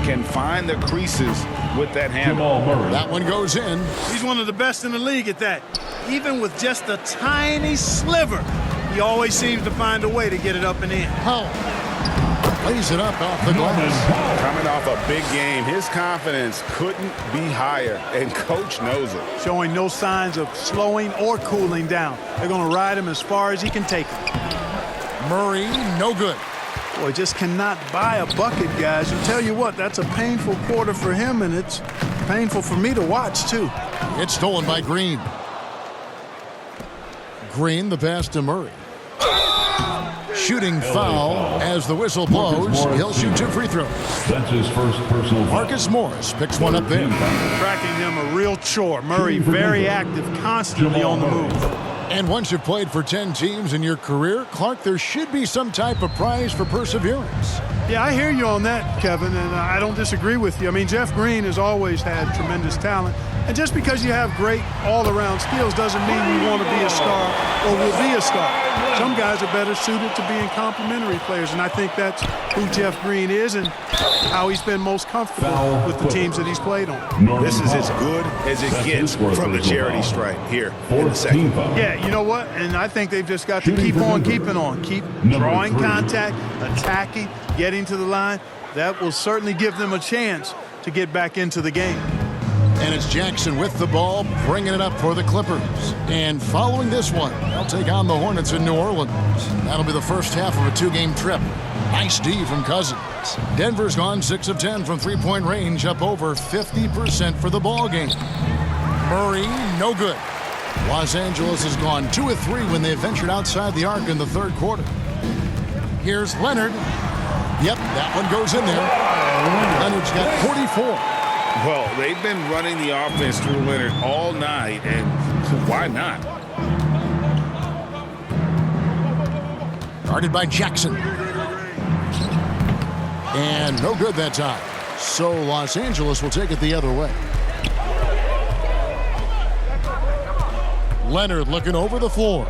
Can find the creases with that handle. That one goes in. He's one of the best in the league at that. Even with just a tiny sliver, he always seems to find a way to get it up and in. Lays it up off the glass. Coming off a big game, his confidence couldn't be higher, and coach knows it. Showing no signs of slowing or cooling down. They're going to ride him as far as he can take him. Murray, no good. Boy, just cannot buy a bucket, guys. I'll tell you what, that's a painful quarter for him, and it's painful for me to watch, too. It's stolen by Green. Green, the pass to Murray. Shooting foul as the whistle blows. He'll shoot 2 free throws. That's his first personal foul. Marcus Morris picks one up there. Tracking him a real chore. Murray very active, constantly on the move. And once you've played for 10 teams in your career, Clark, there should be some type of prize for perseverance. Yeah, I hear you on that, Kevin, and I don't disagree with you. I mean, Jeff Green has always had tremendous talent. And just because you have great all-around skills doesn't mean you want to be a star or will be a star. Some guys are better suited to being complementary players, and I think that's who Jeff Green is and how he's been most comfortable with the teams that he's played on. This is as good as it gets from the charity stripe here in the second. Yeah, you know what? And I think they've just got to keep on keeping on. Keep drawing contact, attacking, getting to the line. That will certainly give them a chance to get back into the game. And it's Jackson with the ball, bringing it up for the Clippers. And following this one, they'll take on the Hornets in New Orleans. That'll be the first half of a 2-game trip. Nice D from Cousins. Denver's gone 6 of 10 from three-point range, up over 50% for the ball game. Murray, no good. Los Angeles has gone 2 of 3 when they ventured outside the arc in the third quarter. Here's Leonard. Yep, that one goes in there. Leonard's got 44. Well, they've been running the offense through Leonard all night, and why not? Guarded by Jackson. And no good that time. So Los Angeles will take it the other way. Leonard looking over the floor.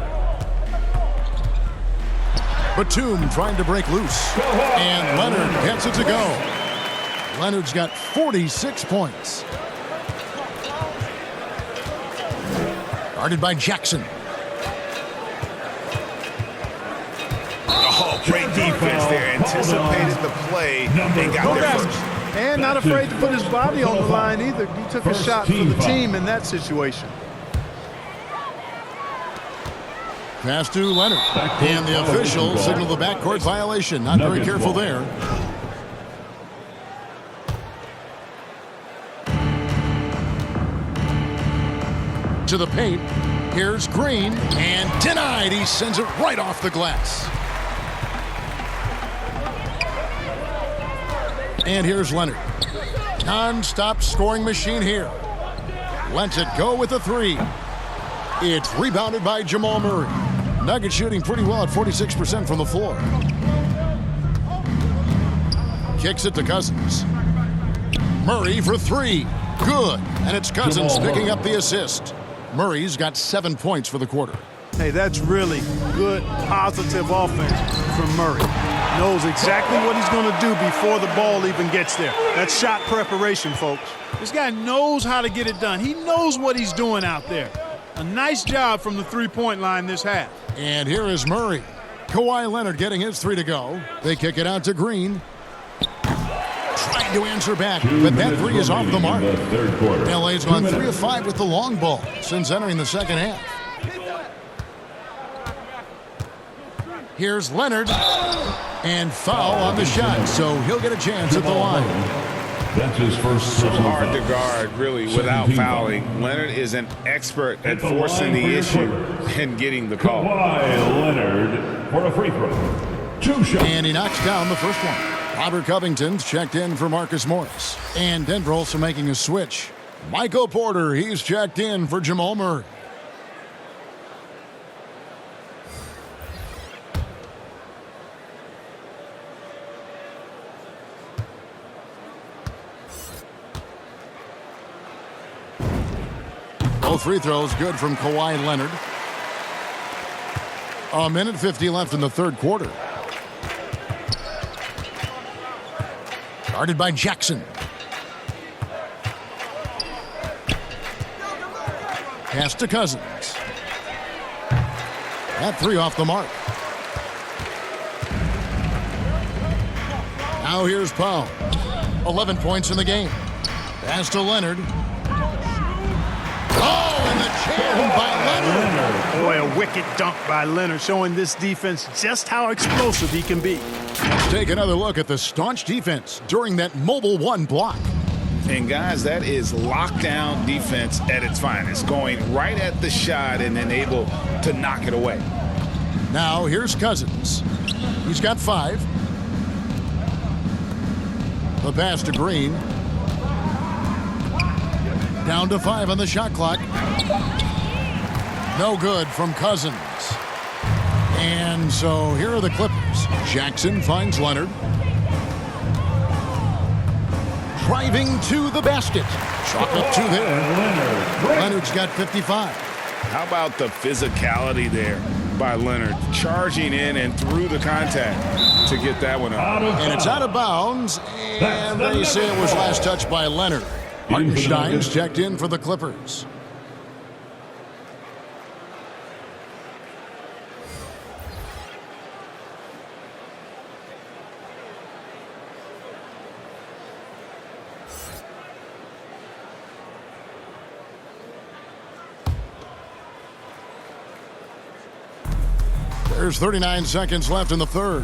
Batum trying to break loose. And Leonard gets it to go. Leonard's got 46 points. Guarded by Jackson. Oh, great defense there. Anticipated the play and got there first. And not afraid to put his body on the line either. He took a shot for the team in that situation. Pass to Leonard. And the official signaled the backcourt violation. Not very careful there. To the paint. Here's Green. And denied. He sends it right off the glass. And here's Leonard. Non-stop scoring machine here. Lets it go with a 3. It's rebounded by Jamal Murray. Nuggets shooting pretty well at 46% from the floor. Kicks it to Cousins. Murray for 3. Good. And it's Cousins picking up the assist. Murray's got 7 points for the quarter. Hey, that's really good, positive offense from Murray. Knows exactly what he's going to do before the ball even gets there. That's shot preparation, folks. This guy knows how to get it done. He knows what he's doing out there. A nice job from the three-point line this half. And here is Murray. Kawhi Leonard getting his 3 to go. They kick it out to Green. Trying to answer back, but that 3 is off the mark. LA's gone 3 of 5 with the long ball since entering the second half. Here's Leonard. And foul on the shot, so he'll get a chance at the line. That's his first. So hard to guard, really, without fouling. Leonard is an expert at forcing the issue and getting the call. Kawhi Leonard for a free throw. 2 shots. And he knocks down the first one. Robert Covington's checked in for Marcus Morris. And Denver also making a switch. Michael Porter, he's checked in for Jamal Murray. Both free throws good from Kawhi Leonard. 1:50 left in the third quarter. Guarded by Jackson. Pass to Cousins. That 3 off the mark. Now here's Powell. 11 points in the game. Pass to Leonard. Oh, and the jam by Leonard. Boy, a wicked dunk by Leonard, showing this defense just how explosive he can be. Let's take another look at the staunch defense during that mobile 1 block. And guys, that is lockdown defense at its finest, going right at the shot and then able to knock it away. Now here's Cousins. He's got 5. The pass to Green. Down to 5 on the shot clock. No good from Cousins. And so here are the Clippers. Jackson finds Leonard. Driving to the basket. Chalk up 2 there. Leonard's got 55. How about the physicality there by Leonard, charging in and through the contact to get that one up. And it's out of bounds, and they say it was last touched by Leonard. Hartenstein's checked in for the Clippers. There's 39 seconds left in the third.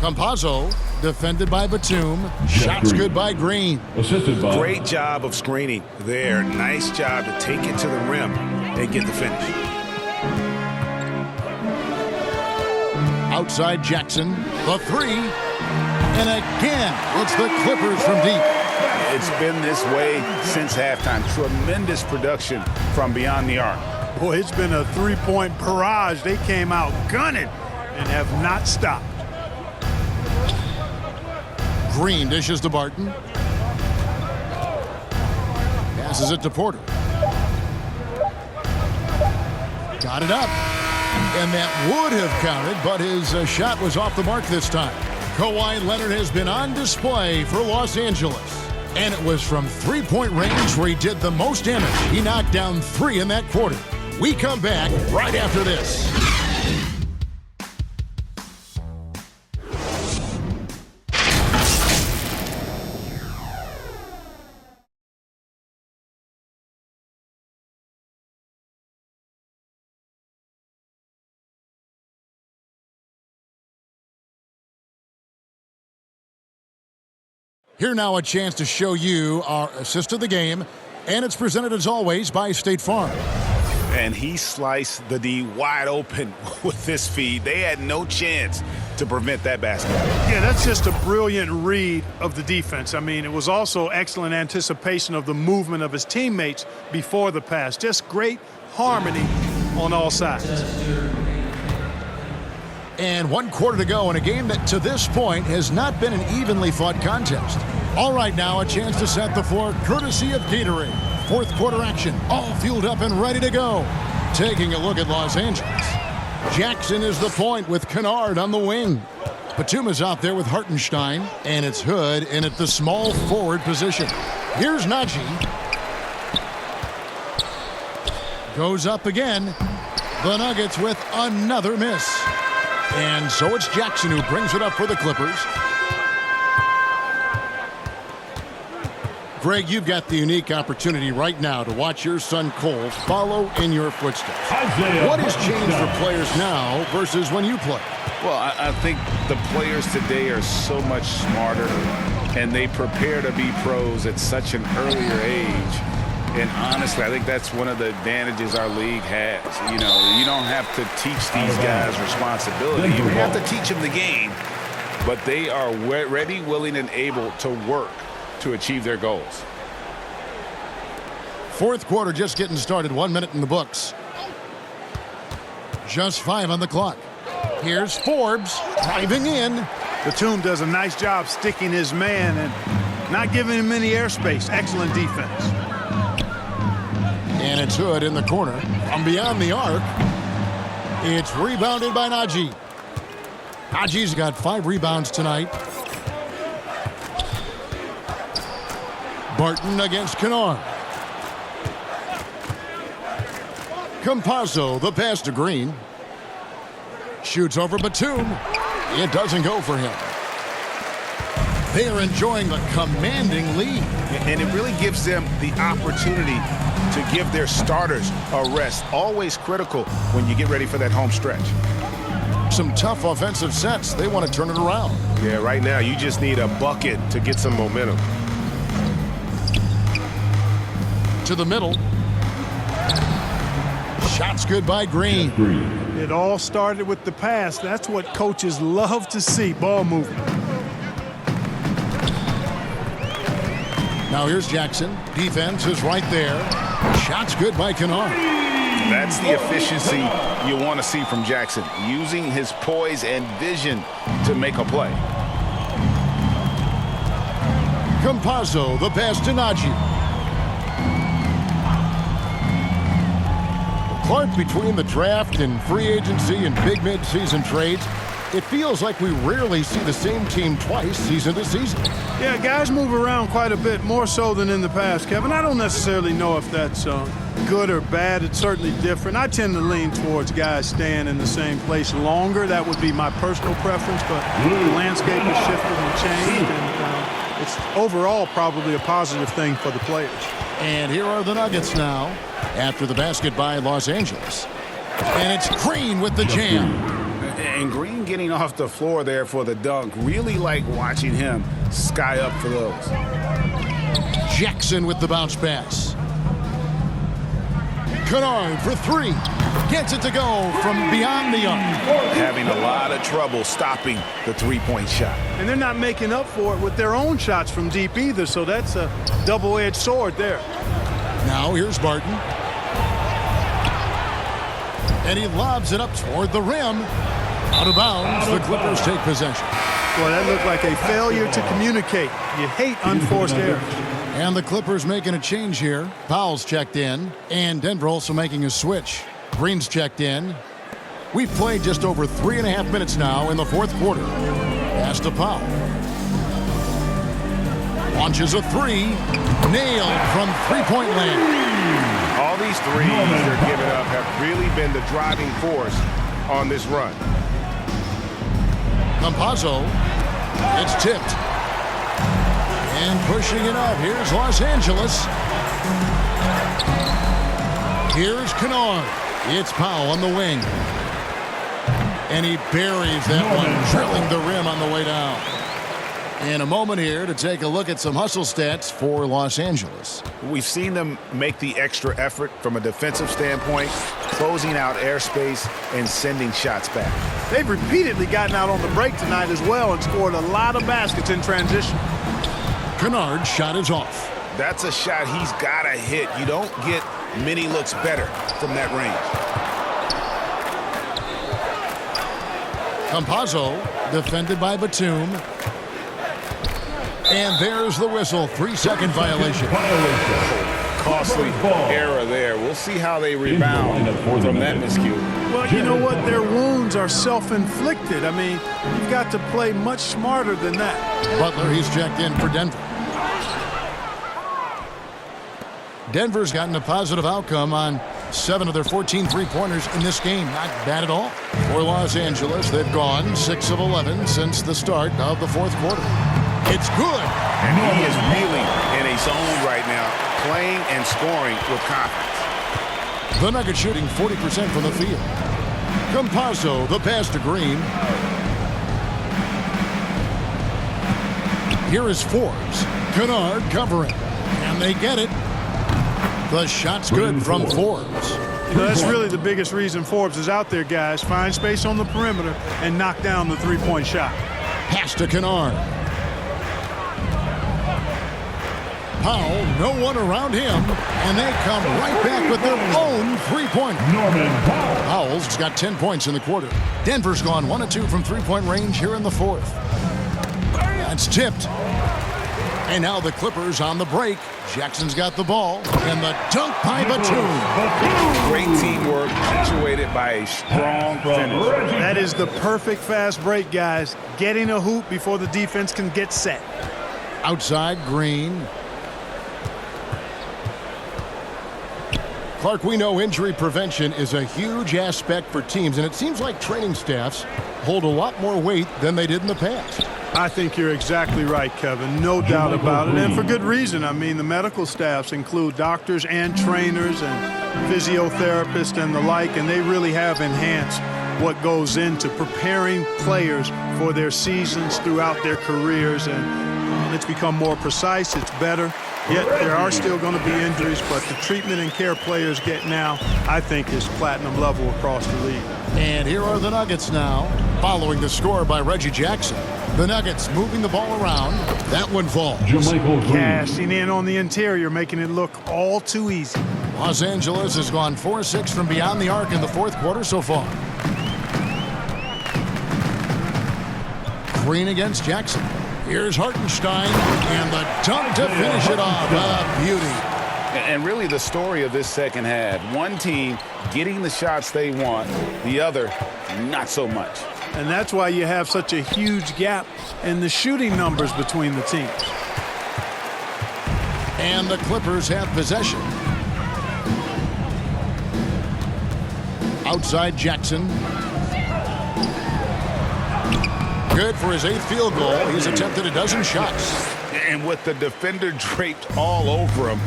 Campazzo, defended by Batum. Shots good by Green. Assisted by. Great job of screening there. Nice job to take it to the rim and get the finish. Outside Jackson, the three. And again, it's the Clippers from deep. It's been this way since halftime. Tremendous production from beyond the arc. Boy, it's been a three-point barrage. They came out gunning and have not stopped. Green dishes to Barton. Passes it to Porter. Got it up. And that would have counted, but his shot was off the mark this time. Kawhi Leonard has been on display for Los Angeles. And it was from three-point range where he did the most damage. He knocked down 3 in that quarter. We come back right after this. Here now a chance to show you our assist of the game, and it's presented as always by State Farm. And he sliced the D wide open with this feed. They had no chance to prevent that basket. Yeah, that's just a brilliant read of the defense. I mean, it was also excellent anticipation of the movement of his teammates before the pass. Just great harmony on all sides. And 1 quarter to go in a game that to this point has not been an evenly fought contest. All right, now a chance to set the floor courtesy of Gatorade. 4th quarter action, all fueled up and ready to go. Taking a look at Los Angeles. Jackson is the point with Kennard on the wing. Batum is out there with Hartenstein, and it's Hood in at the small forward position. Here's Najee. Goes up again. The Nuggets with another miss. And so it's Jackson who brings it up for the Clippers. Greg, you've got the unique opportunity right now to watch your son Cole follow in your footsteps. What has changed for players now versus when you played? Well, I think the players today are so much smarter, and they prepare to be pros at such an earlier age. And honestly, I think that's one of the advantages our league has. You know, you don't have to teach these guys responsibility. You have to teach them the game, but they are ready, willing, and able to work to achieve their goals. 4th quarter just getting started. 1 minute in the books. Just 5 on the clock. Here's Forbes driving in. Batum does a nice job sticking his man and not giving him any airspace. Excellent defense. And it's Hood in the corner. From beyond the arc, it's rebounded by Najee. Najee's got 5 rebounds tonight. Barton against Kennard. Campazzo, the pass to Green. Shoots over Batum. It doesn't go for him. They are enjoying a commanding lead. And it really gives them the opportunity to give their starters a rest. Always critical when you get ready for that home stretch. Some tough offensive sets. They want to turn it around. Yeah, right now you just need a bucket to get some momentum. To the middle. Shots good by Green. It all started with the pass. That's what coaches love to see, ball movement. Now here's Jackson. Defense is right there. Shots good by Kennard. That's the efficiency you want to see from Jackson, using his poise and vision to make a play. Campazzo, the pass to Najee. Clark, between the draft and free agency and big mid-season trades, it feels like we rarely see the same team twice season to season. Yeah, guys move around quite a bit, more so than in the past, Kevin. I don't necessarily know if that's good or bad. It's certainly different. I tend to lean towards guys staying in the same place longer. That would be my personal preference, but the landscape has shifted and changed, and it's overall probably a positive thing for the players. And here are the Nuggets now after the basket by Los Angeles. And it's Green with the jam. And Green getting off the floor there for the dunk. Really like watching him sky up for those. Jackson with the bounce pass. Kennard for three. Gets it to go from beyond the arc. Having a lot of trouble stopping the three-point shot. And they're not making up for it with their own shots from deep either, so that's a double-edged sword there. Now here's Barton. And he lobs it up toward the rim. Out of bounds, the Clippers take possession. Boy, that looked like a failure to communicate. You hate unforced errors. And the Clippers making a change here. Powell's checked in, and Denver also making a switch. Green's checked in. We've played just over 3.5 minutes now in the fourth quarter. Pass to Powell. Launches a three. Nailed from three-point land. All these threes they're giving up have really been the driving force on this run. Campazzo. It's tipped. And pushing it up. Here's Los Angeles. Here's Kennard. It's Powell on the wing. And he buries that one, drilling the rim on the way down. In a moment here to take a look at some hustle stats for Los Angeles. We've seen them make the extra effort from a defensive standpoint, closing out airspace and sending shots back. They've repeatedly gotten out on the break tonight as well and scored a lot of baskets in transition. Kennard's shot is off. That's a shot he's got to hit. You don't get many looks better from that range. Campazzo defended by Batum. And there's the whistle. 3-second violation. Costly error there. We'll see how they rebound from that miscue. Well, you know what? Their wounds are self-inflicted. I mean, you've got to play much smarter than that. Butler, he's checked in for Denver. Denver's gotten a positive outcome on 7 of their 14 three-pointers in this game. Not bad at all. For Los Angeles, they've gone 6 of 11 since the start of the fourth quarter. It's good. And he is really in a zone right now, playing and scoring with confidence. The Nuggets shooting 40% from the field. Campazzo, the pass to Green. Here is Forbes. Kennard covering. And they get it. The shot's good from Forbes. You know, that's really the biggest reason Forbes is out there, guys. Find space on the perimeter and knock down the three-point shot. Pass to Kennard. Powell, no one around him, and they come right back with their own three-pointer. Norman Powell. Powell's got 10 points in the quarter. Denver's gone 1 of 2 from three-point range here in the fourth. That's tipped. And now the Clippers on the break. Jackson's got the ball, and the dunk by Batum. Great teamwork, punctuated by a strong finish. That is the perfect fast break, guys. Getting a hoop before the defense can get set. Outside, Green. Clark, we know injury prevention is a huge aspect for teams, and it seems like training staffs hold a lot more weight than they did in the past. I think you're exactly right, Kevin. No doubt about it, and for good reason. I mean, the medical staffs include doctors and trainers and physiotherapists and the like, and they really have enhanced what goes into preparing players for their seasons throughout their careers, and it's become more precise. It's better. Yet there are still going to be injuries, but the treatment and care players get now, I think, is platinum level across the league. And here are the Nuggets now, following the score by Reggie Jackson. The Nuggets moving the ball around. That one falls. Cashing in on the interior, making it look all too easy. Los Angeles has gone 4-6 from beyond the arc in the fourth quarter so far. Green against Jackson. Here's Hartenstein, and the dunk to finish it off. A beauty. And really the story of this second half, one team getting the shots they want, the other not so much. And that's why you have such a huge gap in the shooting numbers between the teams. And the Clippers have possession. Outside Jackson. Good for his 8th field goal. He's attempted a dozen shots. And with the defender draped all over him,